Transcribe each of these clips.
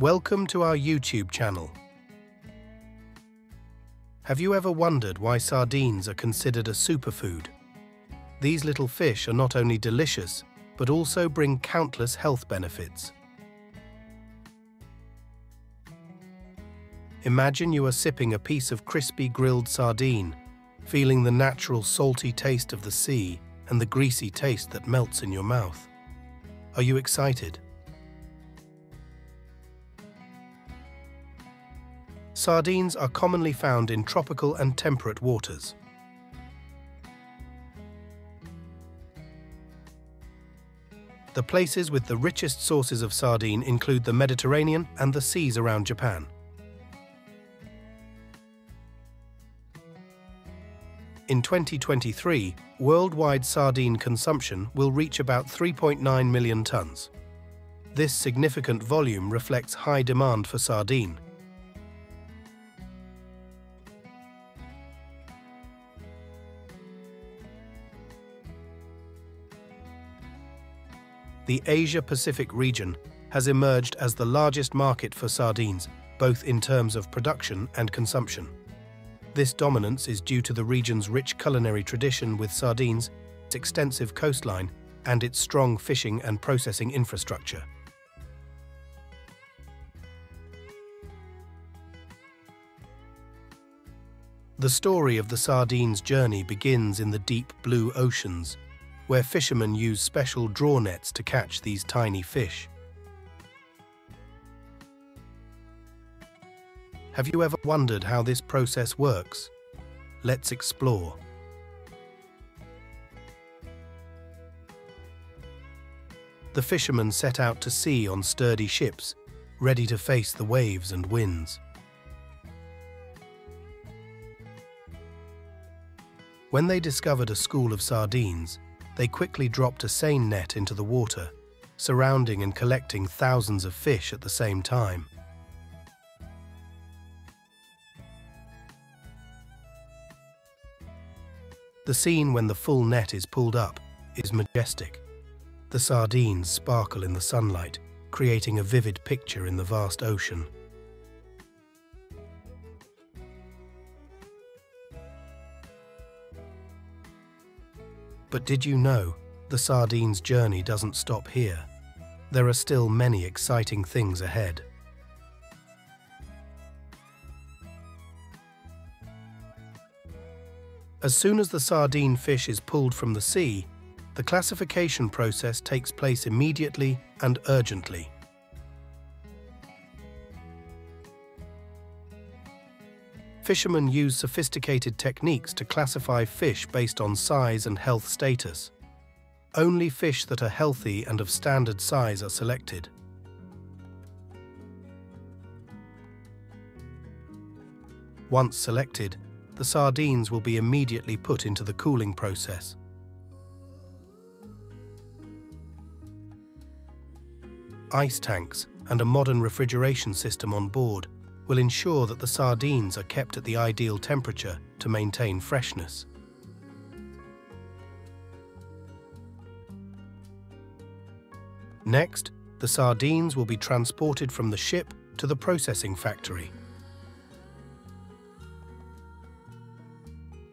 Welcome to our YouTube channel. Have you ever wondered why sardines are considered a superfood? These little fish are not only delicious, but also bring countless health benefits. Imagine you are sipping a piece of crispy grilled sardine, feeling the natural salty taste of the sea and the greasy taste that melts in your mouth. Are you excited? Sardines are commonly found in tropical and temperate waters. The places with the richest sources of sardine include the Mediterranean and the seas around Japan. In 2023, worldwide sardine consumption will reach about 3.9 million tons. This significant volume reflects high demand for sardine. The Asia-Pacific region has emerged as the largest market for sardines, both in terms of production and consumption. This dominance is due to the region's rich culinary tradition with sardines, its extensive coastline, and its strong fishing and processing infrastructure. The story of the sardines' journey begins in the deep blue oceans, where fishermen use special draw nets to catch these tiny fish. Have you ever wondered how this process works? Let's explore. The fishermen set out to sea on sturdy ships, ready to face the waves and winds. When they discovered a school of sardines, they quickly dropped a seine net into the water, surrounding and collecting thousands of fish at the same time. The scene when the full net is pulled up is majestic. The sardines sparkle in the sunlight, creating a vivid picture in the vast ocean. But did you know, the sardines' journey doesn't stop here? There are still many exciting things ahead. As soon as the sardine fish is pulled from the sea, the classification process takes place immediately and urgently. Fishermen use sophisticated techniques to classify fish based on size and health status. Only fish that are healthy and of standard size are selected. Once selected, the sardines will be immediately put into the cooling process. Ice tanks and a modern refrigeration system on board will ensure that the sardines are kept at the ideal temperature to maintain freshness. Next, the sardines will be transported from the ship to the processing factory.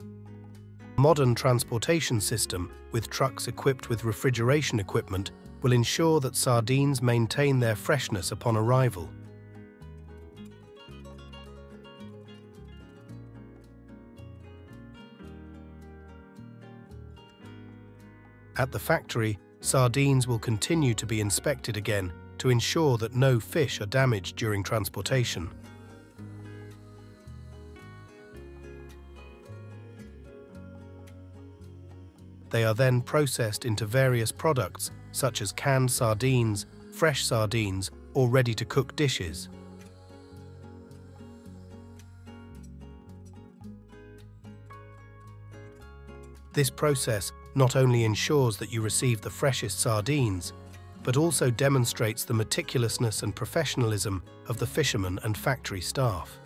A modern transportation system with trucks equipped with refrigeration equipment will ensure that sardines maintain their freshness upon arrival. At the factory, sardines will continue to be inspected again to ensure that no fish are damaged during transportation. They are then processed into various products such as canned sardines, fresh sardines, or ready-to-cook dishes. This process not only ensures that you receive the freshest sardines, but also demonstrates the meticulousness and professionalism of the fishermen and factory staff.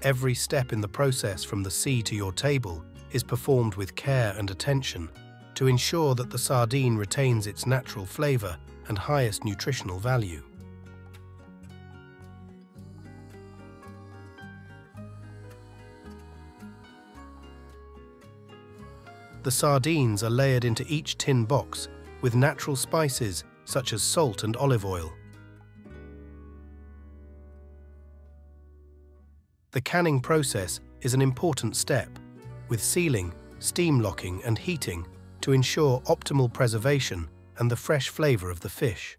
Every step in the process from the sea to your table is performed with care and attention, to ensure that the sardine retains its natural flavor and highest nutritional value. The sardines are layered into each tin box with natural spices such as salt and olive oil. The canning process is an important step, with sealing, steam locking and heating to ensure optimal preservation and the fresh flavor of the fish.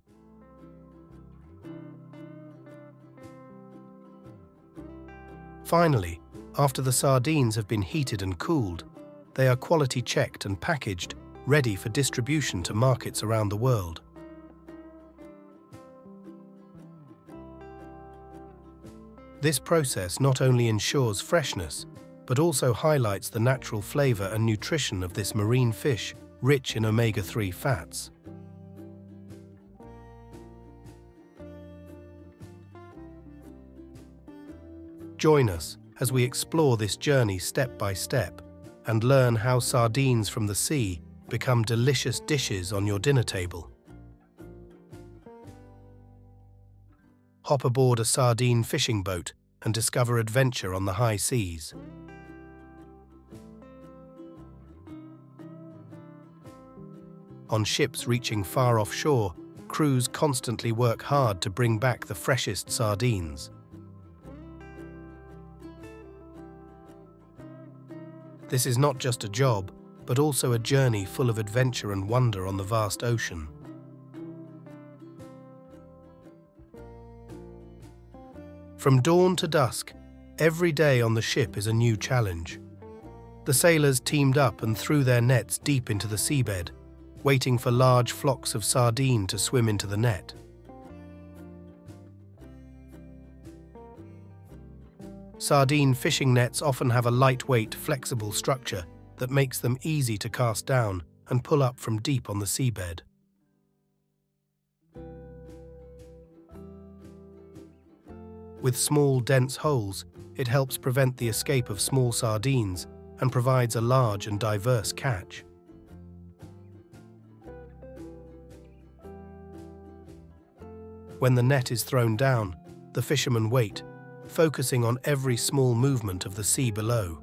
Finally, after the sardines have been heated and cooled, they are quality checked and packaged, ready for distribution to markets around the world. This process not only ensures freshness, but also highlights the natural flavor and nutrition of this marine fish, rich in omega-3 fats. Join us as we explore this journey step by step and learn how sardines from the sea become delicious dishes on your dinner table. Hop aboard a sardine fishing boat and discover adventure on the high seas. On ships reaching far offshore, crews constantly work hard to bring back the freshest sardines. This is not just a job, but also a journey full of adventure and wonder on the vast ocean. From dawn to dusk, every day on the ship is a new challenge. The sailors teamed up and threw their nets deep into the seabed, waiting for large flocks of sardine to swim into the net. Sardine fishing nets often have a lightweight, flexible structure that makes them easy to cast down and pull up from deep on the seabed. With small, dense holes, it helps prevent the escape of small sardines and provides a large and diverse catch. When the net is thrown down, the fishermen wait, focusing on every small movement of the sea below.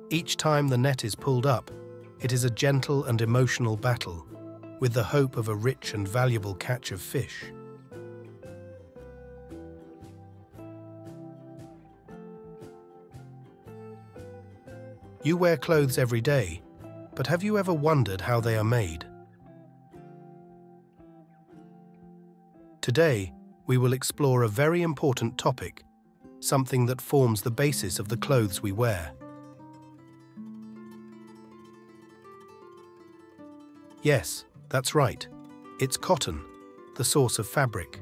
Each time the net is pulled up, it is a gentle and emotional battle, with the hope of a rich and valuable catch of fish. You wear clothes every day, but have you ever wondered how they are made? Today, we will explore a very important topic, something that forms the basis of the clothes we wear. Yes, that's right. It's cotton, the source of fabric.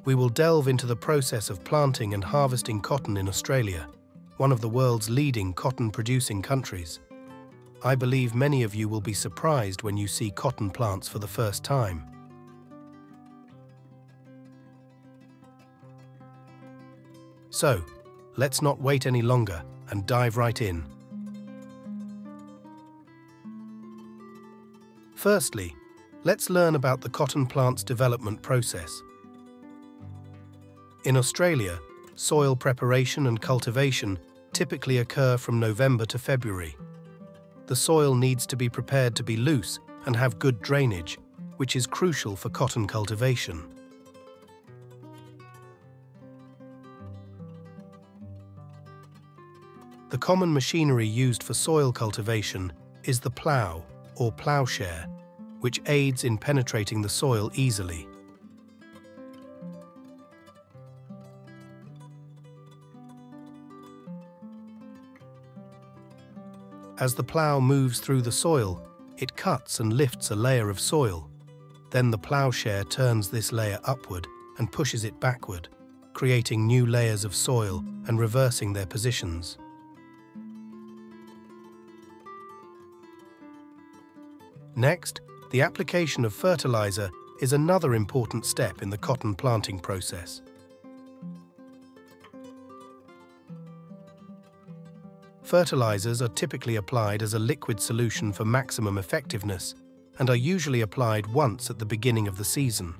We will delve into the process of planting and harvesting cotton in Australia, one of the world's leading cotton-producing countries. I believe many of you will be surprised when you see cotton plants for the first time. So, let's not wait any longer and dive right in. Firstly, let's learn about the cotton plant's development process. In Australia, soil preparation and cultivation typically occur from November to February. The soil needs to be prepared to be loose and have good drainage, which is crucial for cotton cultivation. The common machinery used for soil cultivation is the plough or ploughshare, which aids in penetrating the soil easily. As the plough moves through the soil, it cuts and lifts a layer of soil. Then the ploughshare turns this layer upward and pushes it backward, creating new layers of soil and reversing their positions. Next, the application of fertilizer is another important step in the cotton planting process. Fertilizers are typically applied as a liquid solution for maximum effectiveness and are usually applied once at the beginning of the season.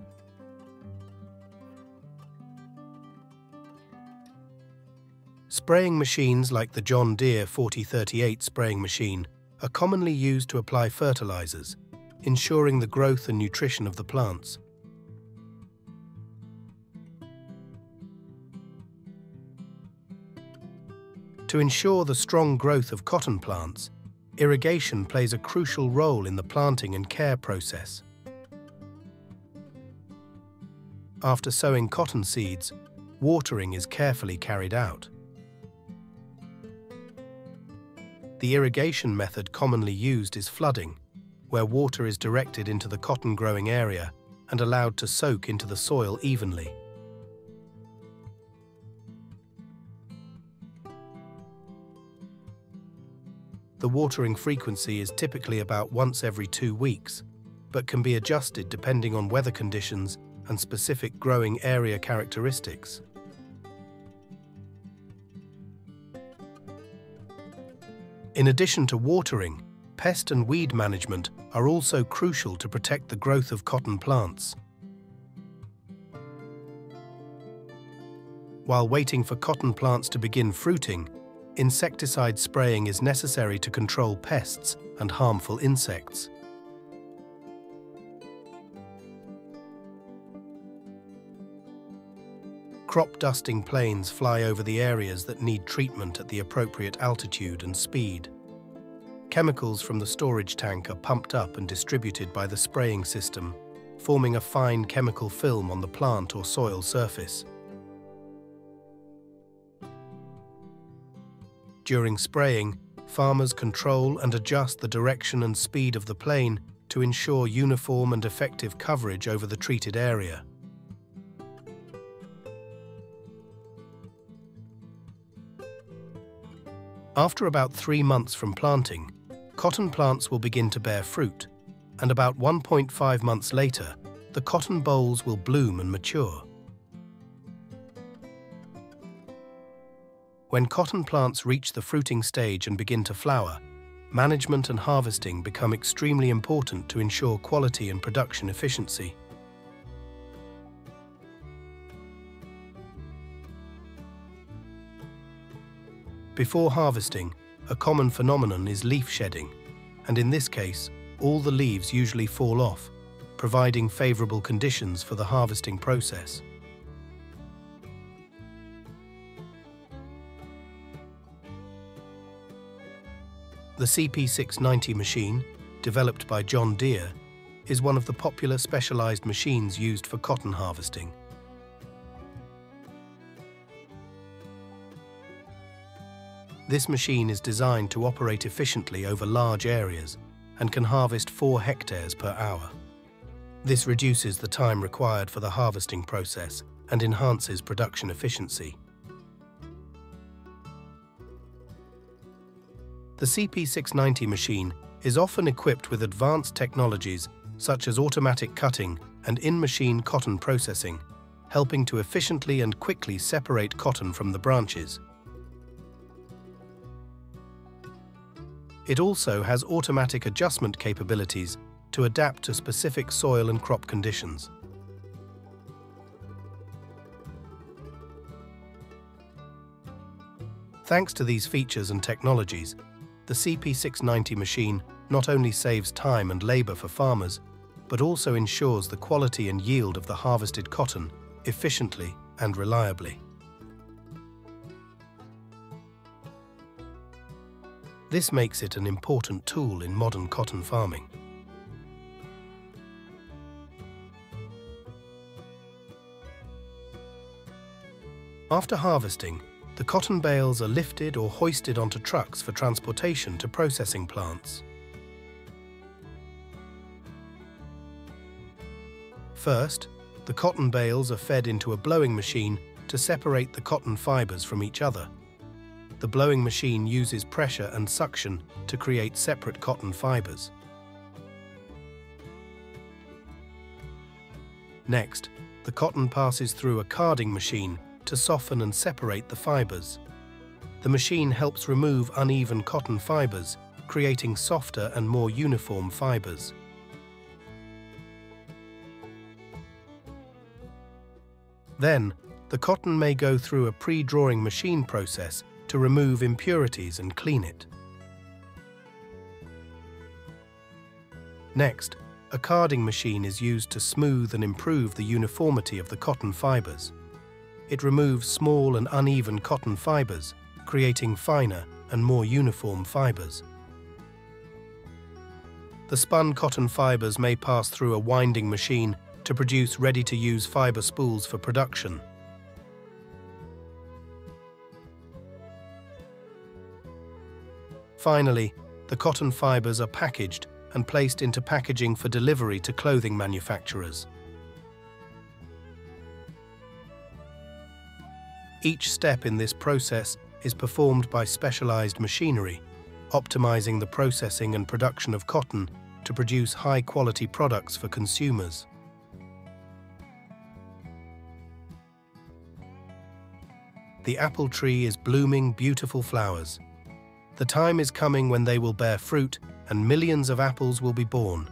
Spraying machines like the John Deere 4038 spraying machine are commonly used to apply fertilizers, ensuring the growth and nutrition of the plants. To ensure the strong growth of cotton plants, irrigation plays a crucial role in the planting and care process. After sowing cotton seeds, watering is carefully carried out. The irrigation method commonly used is flooding, where water is directed into the cotton growing area and allowed to soak into the soil evenly. The watering frequency is typically about once every 2 weeks, but can be adjusted depending on weather conditions and specific growing area characteristics. In addition to watering, pest and weed management are also crucial to protect the growth of cotton plants. While waiting for cotton plants to begin fruiting, insecticide spraying is necessary to control pests and harmful insects. Crop dusting planes fly over the areas that need treatment at the appropriate altitude and speed. Chemicals from the storage tank are pumped up and distributed by the spraying system, forming a fine chemical film on the plant or soil surface. During spraying, farmers control and adjust the direction and speed of the plane to ensure uniform and effective coverage over the treated area. After about 3 months from planting, cotton plants will begin to bear fruit, and about 1.5 months later, the cotton bolls will bloom and mature. When cotton plants reach the fruiting stage and begin to flower, management and harvesting become extremely important to ensure quality and production efficiency. Before harvesting, a common phenomenon is leaf shedding, and in this case, all the leaves usually fall off, providing favorable conditions for the harvesting process. The CP690 machine, developed by John Deere, is one of the popular specialized machines used for cotton harvesting. This machine is designed to operate efficiently over large areas and can harvest 4 hectares per hour. This reduces the time required for the harvesting process and enhances production efficiency. The CP690 machine is often equipped with advanced technologies such as automatic cutting and in-machine cotton processing, helping to efficiently and quickly separate cotton from the branches. It also has automatic adjustment capabilities to adapt to specific soil and crop conditions. Thanks to these features and technologies, the CP690 machine not only saves time and labor for farmers, but also ensures the quality and yield of the harvested cotton efficiently and reliably. This makes it an important tool in modern cotton farming. After harvesting, the cotton bales are lifted or hoisted onto trucks for transportation to processing plants. First, the cotton bales are fed into a blowing machine to separate the cotton fibers from each other. The blowing machine uses pressure and suction to create separate cotton fibers. Next, the cotton passes through a carding machine to soften and separate the fibers. The machine helps remove uneven cotton fibers, creating softer and more uniform fibers. Then, the cotton may go through a pre-drawing machine process to remove impurities and clean it. Next, a carding machine is used to smooth and improve the uniformity of the cotton fibers. It removes small and uneven cotton fibers, creating finer and more uniform fibers. The spun cotton fibers may pass through a winding machine to produce ready-to-use fiber spools for production. Finally, the cotton fibers are packaged and placed into packaging for delivery to clothing manufacturers. Each step in this process is performed by specialized machinery, optimizing the processing and production of cotton to produce high-quality products for consumers. The apple tree is blooming beautiful flowers. The time is coming when they will bear fruit and millions of apples will be born.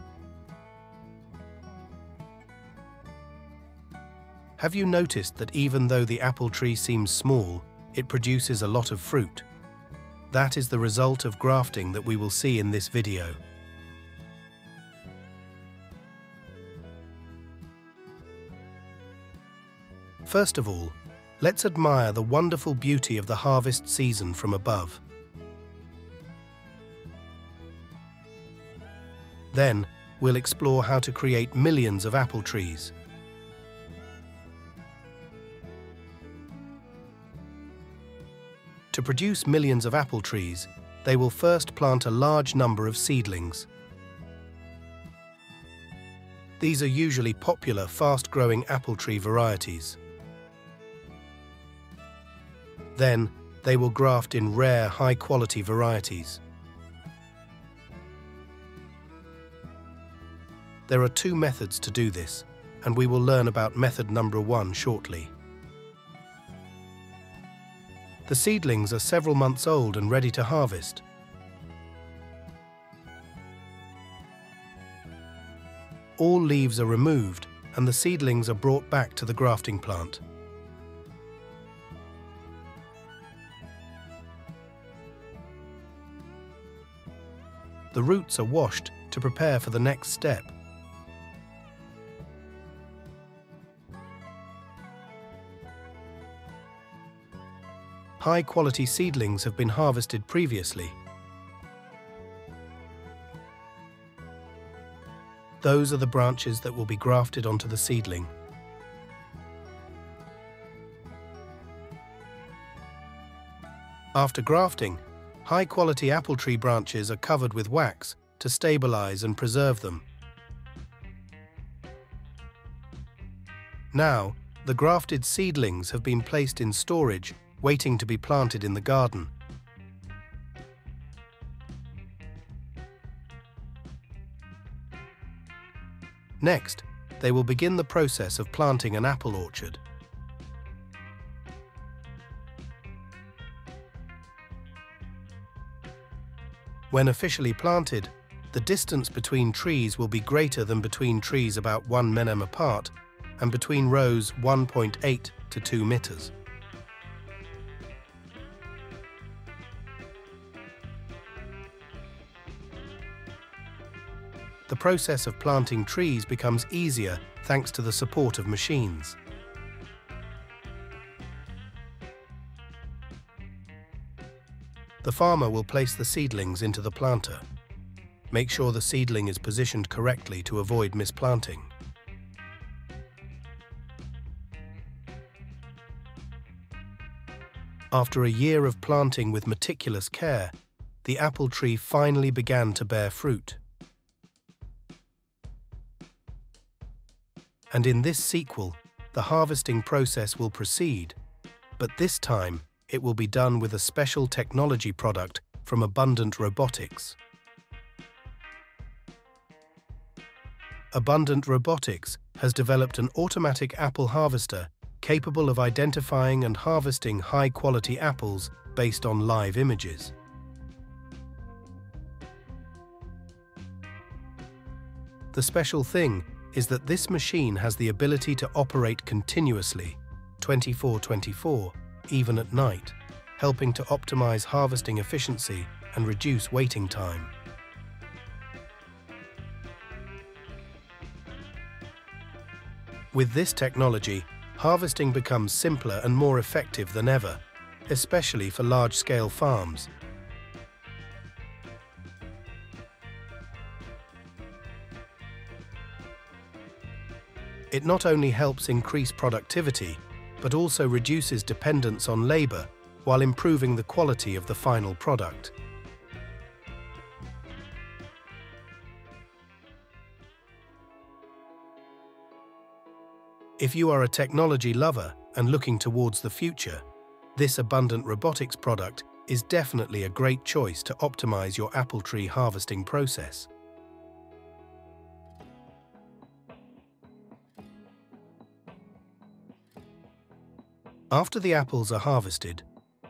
Have you noticed that even though the apple tree seems small, it produces a lot of fruit? That is the result of grafting that we will see in this video. First of all, let's admire the wonderful beauty of the harvest season from above. Then, we'll explore how to create millions of apple trees. To produce millions of apple trees, they will first plant a large number of seedlings. These are usually popular, fast-growing apple tree varieties. Then, they will graft in rare, high-quality varieties. There are two methods to do this, and we will learn about method number 1 shortly. The seedlings are several months old and ready to harvest. All leaves are removed, and the seedlings are brought back to the grafting plant. The roots are washed to prepare for the next step. High-quality seedlings have been harvested previously. Those are the branches that will be grafted onto the seedling. After grafting, high-quality apple tree branches are covered with wax to stabilize and preserve them. Now, the grafted seedlings have been placed in storage, waiting to be planted in the garden. Next, they will begin the process of planting an apple orchard. When officially planted, the distance between trees will be greater than between trees about 1 mm apart and between rows 1.8 to 2 meters. The process of planting trees becomes easier thanks to the support of machines. The farmer will place the seedlings into the planter. Make sure the seedling is positioned correctly to avoid misplanting. After a year of planting with meticulous care, the apple tree finally began to bear fruit. And in this sequel, the harvesting process will proceed, but this time it will be done with a special technology product from Abundant Robotics. Abundant Robotics has developed an automatic apple harvester capable of identifying and harvesting high-quality apples based on live images. The special thing is that this machine has the ability to operate continuously, 24/24, even at night, helping to optimize harvesting efficiency and reduce waiting time. With this technology, harvesting becomes simpler and more effective than ever, especially for large-scale farms. It not only helps increase productivity, but also reduces dependence on labor while improving the quality of the final product. If you are a technology lover and looking towards the future, this abundant robotics product is definitely a great choice to optimize your apple tree harvesting process. After the apples are harvested,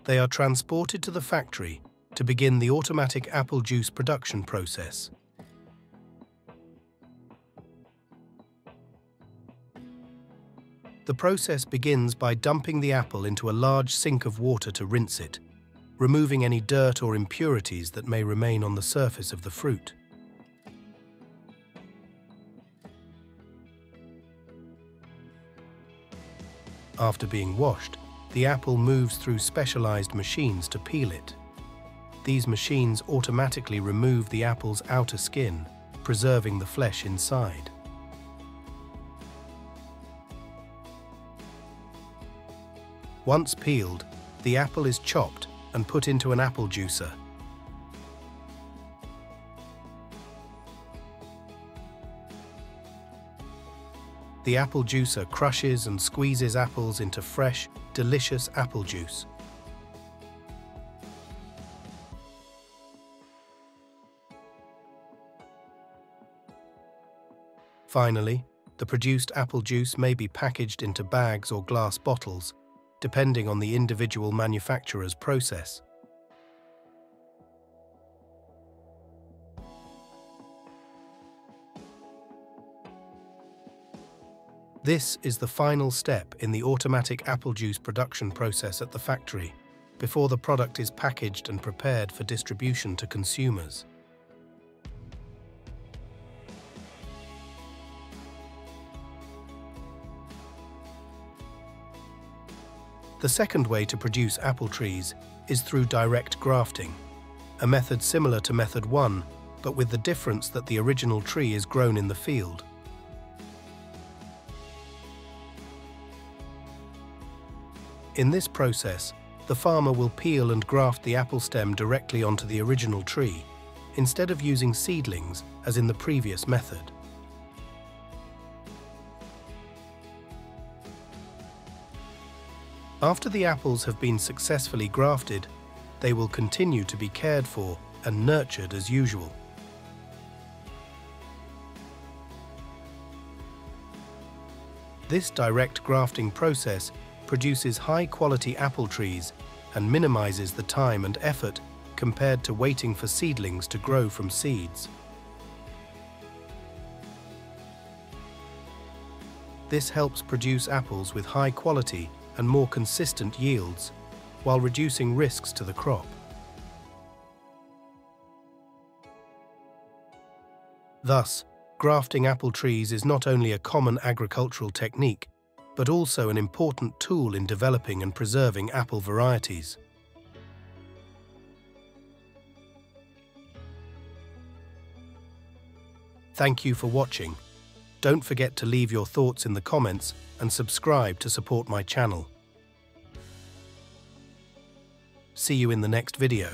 they are transported to the factory to begin the automatic apple juice production process. The process begins by dumping the apple into a large sink of water to rinse it, removing any dirt or impurities that may remain on the surface of the fruit. After being washed, the apple moves through specialized machines to peel it. These machines automatically remove the apple's outer skin, preserving the flesh inside. Once peeled, the apple is chopped and put into an apple juicer. The apple juicer crushes and squeezes apples into fresh, delicious apple juice. Finally, the produced apple juice may be packaged into bags or glass bottles, depending on the individual manufacturer's process. This is the final step in the automatic apple juice production process at the factory, before the product is packaged and prepared for distribution to consumers. The second way to produce apple trees is through direct grafting, a method similar to method 1, but with the difference that the original tree is grown in the field. In this process, the farmer will peel and graft the apple stem directly onto the original tree, instead of using seedlings as in the previous method. After the apples have been successfully grafted, they will continue to be cared for and nurtured as usual. This direct grafting process produces high-quality apple trees and minimizes the time and effort compared to waiting for seedlings to grow from seeds. This helps produce apples with high quality and more consistent yields, while reducing risks to the crop. Thus, grafting apple trees is not only a common agricultural technique, but also an important tool in developing and preserving apple varieties. Thank you for watching. Don't forget to leave your thoughts in the comments and subscribe to support my channel. See you in the next video.